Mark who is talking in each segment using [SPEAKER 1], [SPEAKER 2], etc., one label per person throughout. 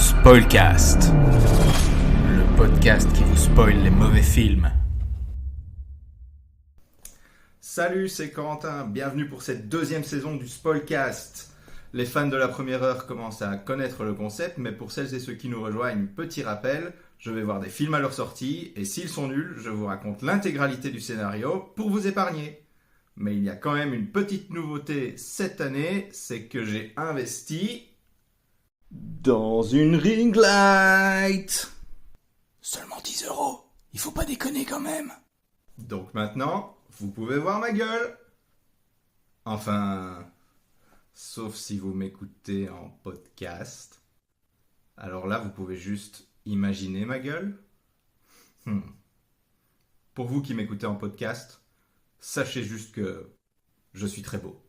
[SPEAKER 1] Spoilcast, le podcast qui vous spoil les mauvais films.
[SPEAKER 2] Salut, c'est Corentin, bienvenue pour cette deuxième saison du Spoilcast. Les fans de la première heure commencent à connaître le concept, mais pour celles et ceux qui nous rejoignent, petit rappel, je vais voir des films à leur sortie, et s'ils sont nuls, je vous raconte l'intégralité du scénario pour vous épargner. Mais il y a quand même une petite nouveauté cette année, c'est que j'ai investi dans une ring light.
[SPEAKER 1] Seulement 10 €, il faut pas déconner quand même.
[SPEAKER 2] Donc maintenant, vous pouvez voir ma gueule. Enfin, sauf si vous m'écoutez en podcast. Alors là, vous pouvez juste imaginer ma gueule. Pour vous qui m'écoutez en podcast, sachez juste que je suis très beau.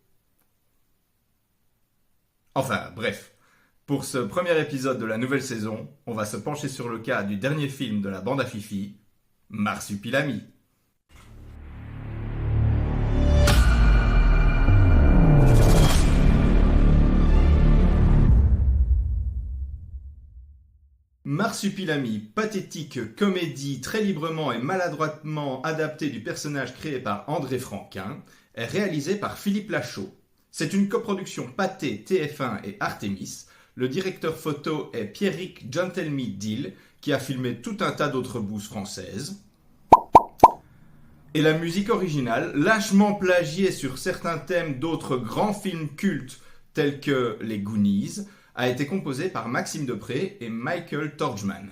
[SPEAKER 2] Enfin, bref. Pour ce premier épisode de la nouvelle saison, on va se pencher sur le cas du dernier film de la bande à Fifi, Marsupilami. Marsupilami, pathétique comédie très librement et maladroitement adaptée du personnage créé par André Franquin, est réalisé par Philippe Lachaud. C'est une coproduction Pathé, TF1 et Artemis. Le directeur photo est Pierrick Gentelmy-Dill, qui a filmé tout un tas d'autres bouses françaises. Et la musique originale, lâchement plagiée sur certains thèmes d'autres grands films cultes tels que Les Goonies, a été composée par Maxime Depré et Michael Torgman.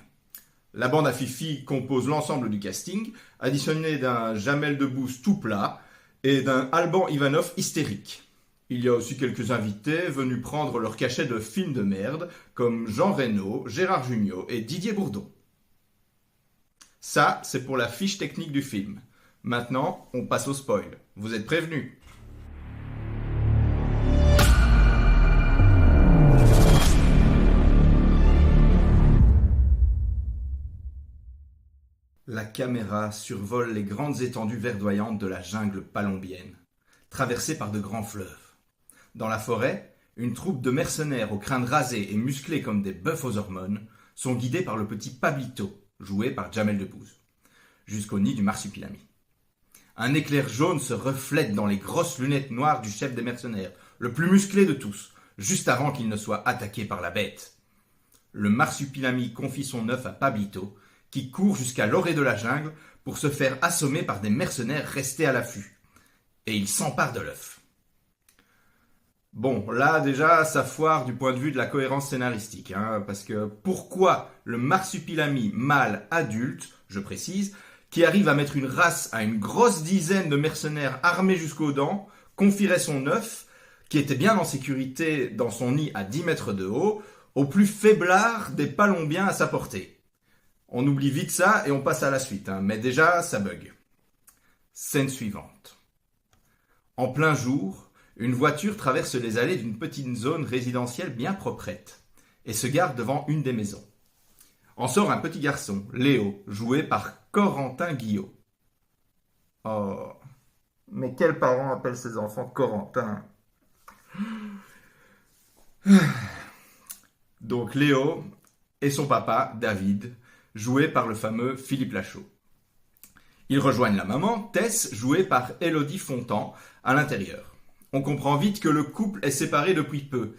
[SPEAKER 2] La bande à Fifi compose l'ensemble du casting, additionné d'un Jamel Debbouze tout plat et d'un Alban Ivanov hystérique. Il y a aussi quelques invités venus prendre leur cachet de films de merde, comme Jean Reno, Gérard Jugnot et Didier Bourdon. Ça, c'est pour la fiche technique du film. Maintenant, on passe au spoil. Vous êtes prévenus. La caméra survole les grandes étendues verdoyantes de la jungle palombienne, traversée par de grands fleuves. Dans la forêt, une troupe de mercenaires aux crânes rasés et musclés comme des bœufs aux hormones sont guidés par le petit Pablito, joué par Jamel Debbouze, jusqu'au nid du Marsupilami. Un éclair jaune se reflète dans les grosses lunettes noires du chef des mercenaires, le plus musclé de tous, juste avant qu'il ne soit attaqué par la bête. Le Marsupilami confie son œuf à Pablito, qui court jusqu'à l'orée de la jungle pour se faire assommer par des mercenaires restés à l'affût. Et il s'empare de l'œuf. Bon, là déjà, ça foire du point de vue de la cohérence scénaristique, parce que pourquoi le Marsupilami mâle adulte, je précise, qui arrive à mettre une race à une grosse dizaine de mercenaires armés jusqu'aux dents, confierait son œuf, qui était bien en sécurité dans son nid à 10 mètres de haut, au plus faiblard des palombiens à sa portée. On oublie vite ça et on passe à la suite, mais déjà, ça bug. Scène suivante. En plein jour, une voiture traverse les allées d'une petite zone résidentielle bien proprette et se gare devant une des maisons. En sort un petit garçon, Léo, joué par Corentin Guillot. Oh, mais quels parents appellent ses enfants Corentin? Donc Léo et son papa, David, joué par le fameux Philippe Lachaud. Ils rejoignent la maman, Tess, jouée par Élodie Fontan, à l'intérieur. On comprend vite que le couple est séparé depuis peu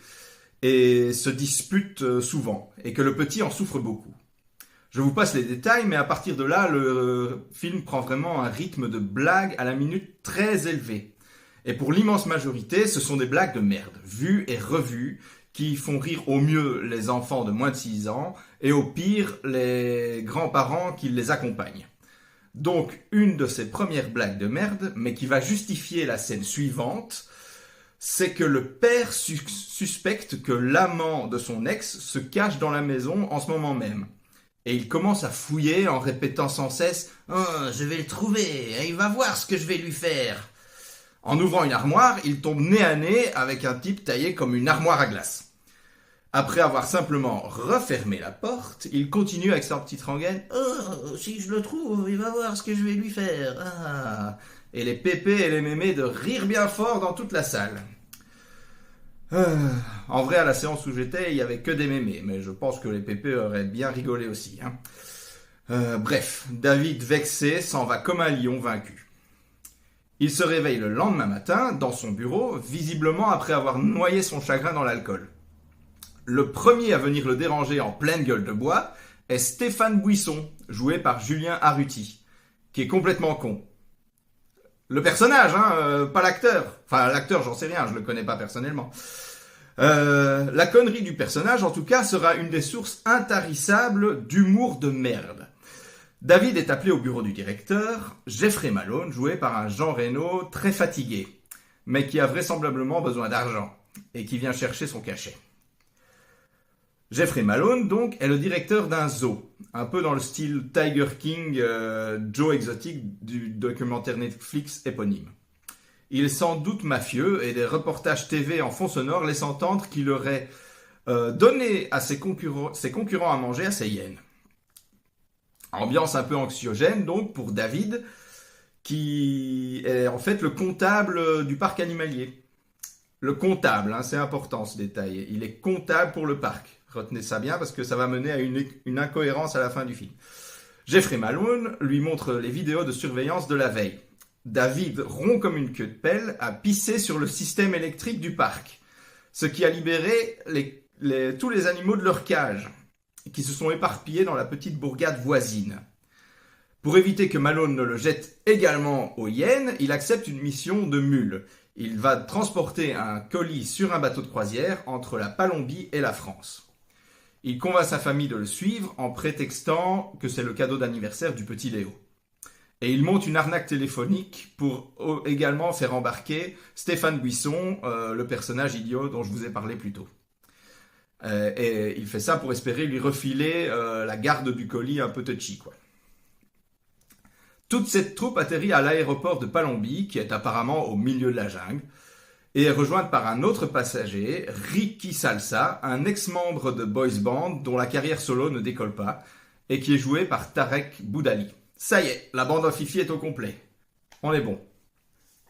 [SPEAKER 2] et se dispute souvent, et que le petit en souffre beaucoup. Je vous passe les détails, mais à partir de là, le film prend vraiment un rythme de blagues à la minute très élevé. Et pour l'immense majorité, ce sont des blagues de merde, vues et revues, qui font rire au mieux les enfants de moins de 6 ans, et au pire, les grands-parents qui les accompagnent. Donc, une de ces premières blagues de merde, mais qui va justifier la scène suivante, c'est que le père suspecte que l'amant de son ex se cache dans la maison en ce moment même. Et il commence à fouiller en répétant sans cesse « Oh, je vais le trouver, il va voir ce que je vais lui faire !» En ouvrant une armoire, il tombe nez à nez avec un type taillé comme une armoire à glace. Après avoir simplement refermé la porte, il continue avec sa petite rengaine « Oh, si je le trouve, il va voir ce que je vais lui faire. Ah !» Et les pépés et les mémés de rire bien fort dans toute la salle. En vrai, à la séance où j'étais, il y avait que des mémés, mais je pense que les pépés auraient bien rigolé aussi. Bref, David, vexé, s'en va comme un lion vaincu. Il se réveille le lendemain matin, dans son bureau, visiblement après avoir noyé son chagrin dans l'alcool. Le premier à venir le déranger en pleine gueule de bois est Stéphane Buisson, joué par Julien Arruti, qui est complètement con. Le personnage, pas l'acteur. Enfin, l'acteur, j'en sais rien, je le connais pas personnellement. La connerie du personnage, en tout cas, sera une des sources intarissables d'humour de merde. David est appelé au bureau du directeur, Jeffrey Malone, joué par un Jean Reno très fatigué, mais qui a vraisemblablement besoin d'argent, et qui vient chercher son cachet. Jeffrey Malone, donc, est le directeur d'un zoo, un peu dans le style Tiger King, Joe Exotic du documentaire Netflix éponyme. Il est sans doute mafieux et des reportages TV en fond sonore laissent entendre qu'il aurait donné à ses concurrents à manger à ses hyènes. Ambiance un peu anxiogène donc pour David, qui est en fait le comptable du parc animalier. Le comptable, c'est important ce détail, il est comptable pour le parc. Retenez ça bien parce que ça va mener à une incohérence à la fin du film. Jeffrey Malone lui montre les vidéos de surveillance de la veille. David, rond comme une queue de pelle, a pissé sur le système électrique du parc, ce qui a libéré tous les animaux de leur cage, qui se sont éparpillés dans la petite bourgade voisine. Pour éviter que Malone ne le jette également aux hyènes, il accepte une mission de mule. Il va transporter un colis sur un bateau de croisière entre la Palombie et la France. Il convainc sa famille de le suivre en prétextant que c'est le cadeau d'anniversaire du petit Léo. Et il monte une arnaque téléphonique pour également faire embarquer Stéphane Buisson, le personnage idiot dont je vous ai parlé plus tôt. Et il fait ça pour espérer lui refiler la garde du colis un peu touchy, quoi. Toute cette troupe atterrit à l'aéroport de Palombie, qui est apparemment au milieu de la jungle, et est rejointe par un autre passager, Ricky Salsa, un ex-membre de boys band dont la carrière solo ne décolle pas, et qui est joué par Tarek Boudali. Ça y est, la bande en fifi est au complet. On est bon.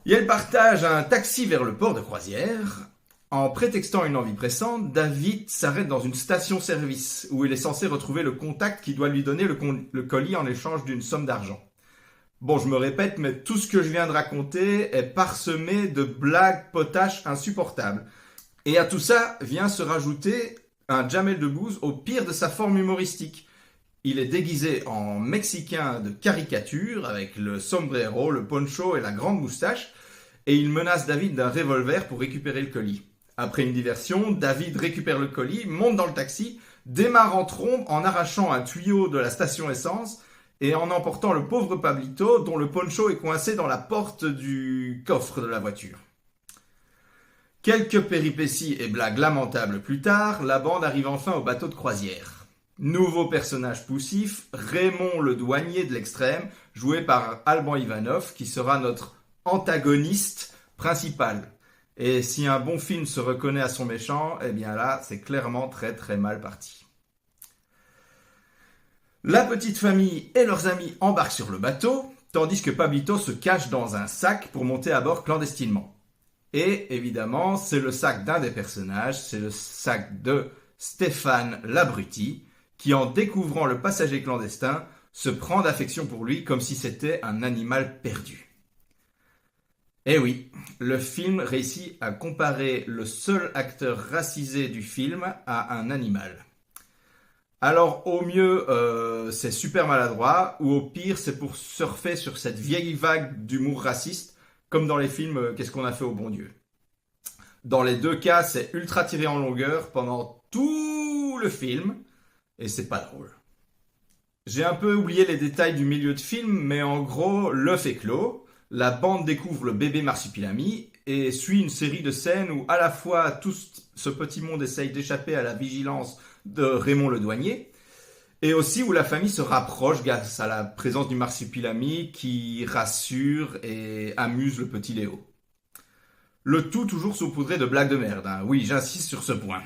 [SPEAKER 2] Et elle partage un taxi vers le port de croisière. En prétextant une envie pressante, David s'arrête dans une station-service où il est censé retrouver le contact qui doit lui donner le colis en échange d'une somme d'argent. Bon, je me répète, mais tout ce que je viens de raconter est parsemé de blagues potaches insupportables. Et à tout ça vient se rajouter un Jamel Debbouze au pire de sa forme humoristique. Il est déguisé en Mexicain de caricature avec le sombrero, le poncho et la grande moustache et il menace David d'un revolver pour récupérer le colis. Après une diversion, David récupère le colis, monte dans le taxi, démarre en trombe en arrachant un tuyau de la station essence et en emportant le pauvre Pablito dont le poncho est coincé dans la porte du coffre de la voiture. Quelques péripéties et blagues lamentables plus tard, la bande arrive enfin au bateau de croisière. Nouveau personnage poussif, Raymond le douanier de l'extrême, joué par Alban Ivanov, qui sera notre antagoniste principal. Et si un bon film se reconnaît à son méchant, eh bien là, c'est clairement très très mal parti. La petite famille et leurs amis embarquent sur le bateau, tandis que Pablito se cache dans un sac pour monter à bord clandestinement. Et évidemment, c'est le sac d'un des personnages, c'est le sac de Stéphane l'abruti, qui en découvrant le passager clandestin, se prend d'affection pour lui comme si c'était un animal perdu. Eh oui, le film réussit à comparer le seul acteur racisé du film à un animal. Alors au mieux, c'est super maladroit, ou au pire, c'est pour surfer sur cette vieille vague d'humour raciste, comme dans les films Qu'est-ce qu'on a fait au bon Dieu. Dans les deux cas, c'est ultra tiré en longueur pendant tout le film, et c'est pas drôle. J'ai un peu oublié les détails du milieu de film, mais en gros, l'œuf est clos, la bande découvre le bébé marsupilami, et suit une série de scènes où à la fois tout ce petit monde essaye d'échapper à la vigilance de Raymond le douanier, et aussi où la famille se rapproche grâce à la présence du marsupilami qui rassure et amuse le petit Léo. Le tout toujours saupoudré de blagues de merde, Oui, j'insiste sur ce point.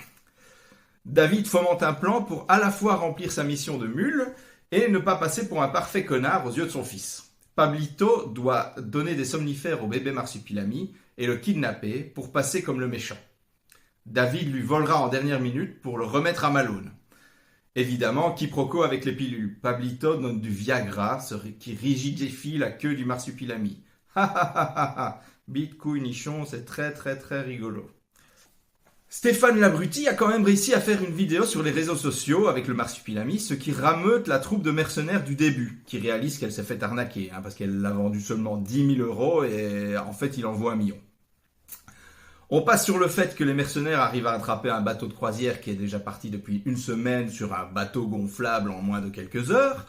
[SPEAKER 2] David fomente un plan pour à la fois remplir sa mission de mule et ne pas passer pour un parfait connard aux yeux de son fils. Pablito doit donner des somnifères au bébé marsupilami et le kidnapper pour passer comme le méchant. David lui volera en dernière minute pour le remettre à Malone. Évidemment, quiproquo avec les pilules. Pablito donne du Viagra, ce qui rigidifie la queue du marsupilami. Ha ha ha ha ha. Bite, couille, nichon, c'est très très très rigolo. Stéphane Labruti a quand même réussi à faire une vidéo sur les réseaux sociaux avec le marsupilami, ce qui rameute la troupe de mercenaires du début, qui réalise qu'elle s'est fait arnaquer, parce qu'elle l'a vendu seulement 10 000 euros et en fait il en vaut 1 million. On passe sur le fait que les mercenaires arrivent à attraper un bateau de croisière qui est déjà parti depuis 1 semaine sur un bateau gonflable en moins de quelques heures.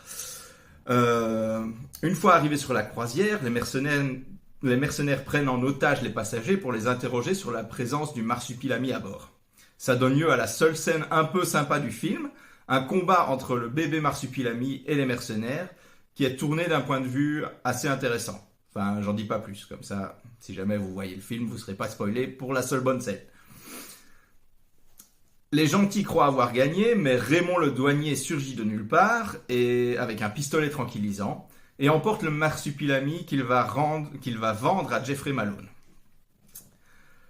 [SPEAKER 2] Une fois arrivés sur la croisière, les mercenaires prennent en otage les passagers pour les interroger sur la présence du marsupilami à bord. Ça donne lieu à la seule scène un peu sympa du film, un combat entre le bébé marsupilami et les mercenaires, qui est tourné d'un point de vue assez intéressant. Enfin, j'en dis pas plus, comme ça, si jamais vous voyez le film, vous ne serez pas spoilé pour la seule bonne scène. Les gentils croient avoir gagné, mais Raymond le douanier surgit de nulle part, et avec un pistolet tranquillisant, et emporte le marsupilami qu'il va vendre à Jeffrey Malone.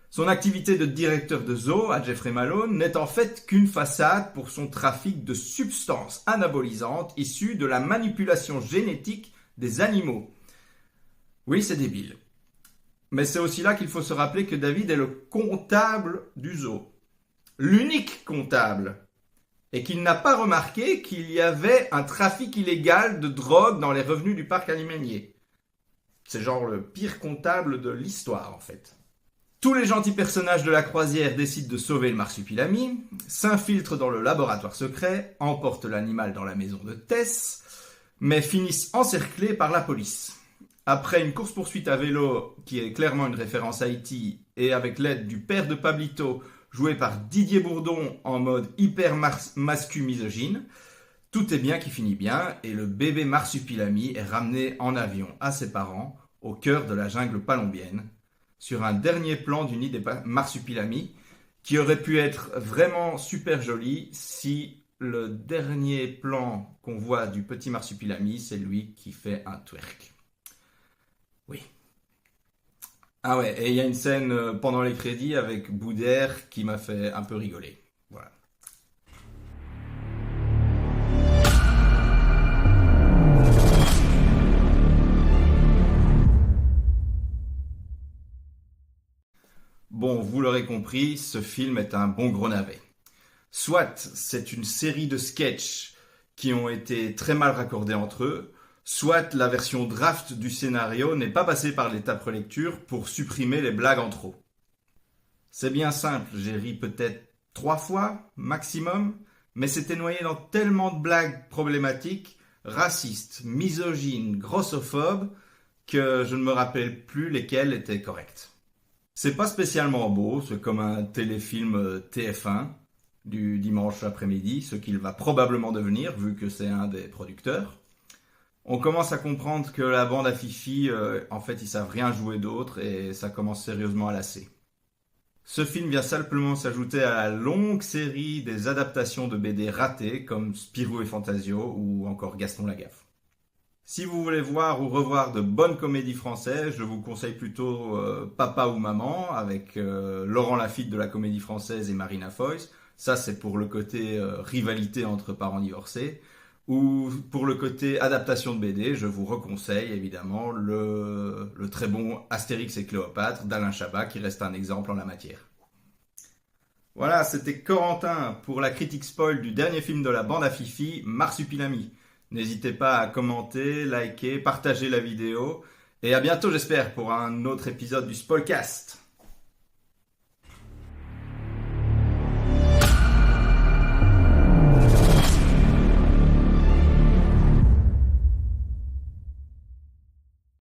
[SPEAKER 2] Son activité de directeur de zoo à Jeffrey Malone n'est en fait qu'une façade pour son trafic de substances anabolisantes issues de la manipulation génétique des animaux. Oui, c'est débile. Mais c'est aussi là qu'il faut se rappeler que David est le comptable du zoo. L'unique comptable. Et qu'il n'a pas remarqué qu'il y avait un trafic illégal de drogue dans les revenus du parc animalier. C'est genre le pire comptable de l'histoire, en fait. Tous les gentils personnages de la croisière décident de sauver le marsupilami, s'infiltrent dans le laboratoire secret, emportent l'animal dans la maison de Tess, mais finissent encerclés par la police. Après une course-poursuite à vélo, qui est clairement une référence à E.T., et avec l'aide du père de Pablito, joué par Didier Bourdon en mode hyper mascu-misogyne, tout est bien qui finit bien, et le bébé marsupilami est ramené en avion à ses parents, au cœur de la jungle palombienne, sur un dernier plan du nid des marsupilami, qui aurait pu être vraiment super joli si le dernier plan qu'on voit du petit marsupilami, c'est lui qui fait un twerk. Oui. Ah ouais, et il y a une scène pendant les crédits avec Boudère qui m'a fait un peu rigoler. Voilà. Bon, vous l'aurez compris, ce film est un bon gros navet. Soit c'est une série de sketchs qui ont été très mal raccordés entre eux, soit la version draft du scénario n'est pas passée par l'étape relecture pour supprimer les blagues en trop. C'est bien simple, j'ai ri peut-être 3 fois, maximum, mais c'était noyé dans tellement de blagues problématiques, racistes, misogynes, grossophobes, que je ne me rappelle plus lesquelles étaient correctes. C'est pas spécialement beau, c'est comme un téléfilm TF1 du dimanche après-midi, ce qu'il va probablement devenir, vu que c'est un des producteurs. On commence à comprendre que la bande à Fifi, en fait, ils savent rien jouer d'autre et ça commence sérieusement à lasser. Ce film vient simplement s'ajouter à la longue série des adaptations de BD ratées comme Spirou et Fantasio ou encore Gaston Lagaffe. Si vous voulez voir ou revoir de bonnes comédies françaises, je vous conseille plutôt Papa ou Maman avec Laurent Lafitte de la Comédie Française et Marina Foïs. Ça, c'est pour le côté rivalité entre parents divorcés. Ou pour le côté adaptation de BD, je vous reconseille évidemment le très bon Astérix et Cléopâtre d'Alain Chabat qui reste un exemple en la matière. Voilà, c'était Corentin pour la critique spoil du dernier film de la bande à Fifi, Marsupilami. N'hésitez pas à commenter, liker, partager la vidéo et à bientôt j'espère pour un autre épisode du Spoilcast.